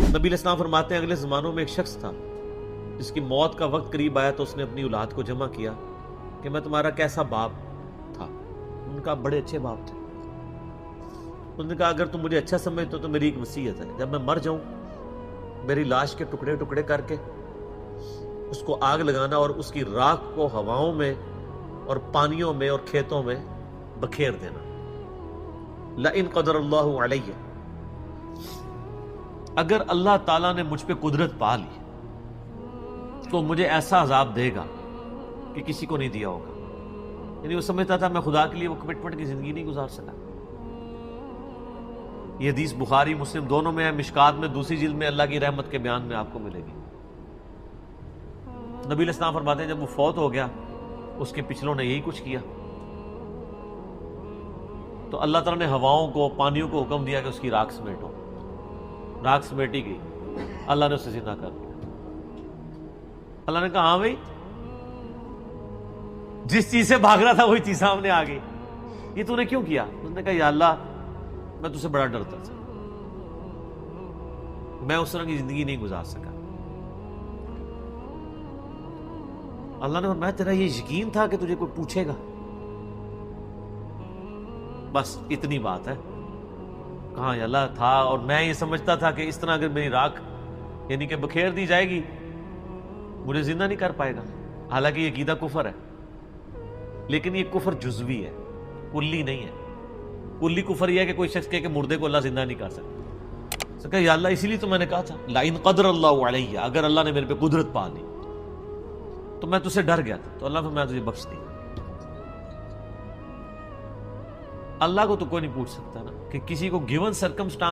نبی علیہ السلام فرماتے ہیں اگلے زمانوں میں ایک شخص تھا جس کی موت کا وقت قریب آیا تو اس نے اپنی اولاد کو جمع کیا کہ میں تمہارا کیسا باپ تھا. ان کا بڑے اچھے باپ تھے. انہوں نے کہا اگر تم مجھے اچھا سمجھتے ہو تو میری ایک وصیت ہے, جب میں مر جاؤں میری لاش کے ٹکڑے ٹکڑے کر کے اس کو آگ لگانا اور اس کی راکھ کو ہواؤں میں اور پانیوں میں اور کھیتوں میں بکھیر دینا. لَإِن قَدَرَ اللَّهُ عَلَيَّ, اگر اللہ تعالیٰ نے مجھ پہ قدرت پا لی تو مجھے ایسا عذاب دے گا کہ کسی کو نہیں دیا ہوگا. یعنی وہ سمجھتا تھا میں خدا کے لیے وہ کمٹمنٹ کی زندگی نہیں گزار سکا. یہ حدیث بخاری مسلم دونوں میں ہے, مشکات میں دوسری جلد میں اللہ کی رحمت کے بیان میں آپ کو ملے گی. نبی علیہ السلام فرماتے ہیں جب وہ فوت ہو گیا اس کے پچھلوں نے یہی کچھ کیا تو اللہ تعالیٰ نے ہواؤں کو پانیوں کو حکم دیا کہ اس کی راکھ سمیٹو. راکھ سمیٹی گئی, اللہ نے اسے زندہ کر دیا. اللہ نے کہا ہاں بھائی جس چیز سے بھاگ رہا تھا وہی چیز سامنے آ گئی, یہ تو نے کیوں کیا؟ اس نے کہا یا اللہ میں تجھ سے بڑا ڈرتا تھا, میں اس طرح کی زندگی نہیں گزار سکا. اللہ نے فرمایا تیرا یہ یقین تھا کہ تجھے کوئی پوچھے گا؟ بس اتنی بات ہے. کہاں یا اللہ تھا, اور میں یہ سمجھتا تھا کہ اس طرح اگر میری راکھ یعنی کہ بکھیر دی جائے گی مجھے زندہ نہیں کر پائے گا. حالانکہ یہ عقیدہ کفر ہے, لیکن یہ کفر جزوی ہے, کلی نہیں ہے. کلی کفر یہ ہے کہ کوئی شخص کہے کہ مردے کو اللہ زندہ نہیں کر سکتا. کہا یا اللہ اسی لیے تو میں نے کہا تھا لَإِن قَدَرَ اللَّهُ عَلَيَّ, اگر اللہ نے میرے پہ قدرت پا لی تو میں تجھ سے ڈر گیا تھا. تو اللہ نے میں تجھے بخش دی. اللہ کو تو کوئی نہیں پوچھ سکتا نا کہ کسی کو گیون سرکمسٹانس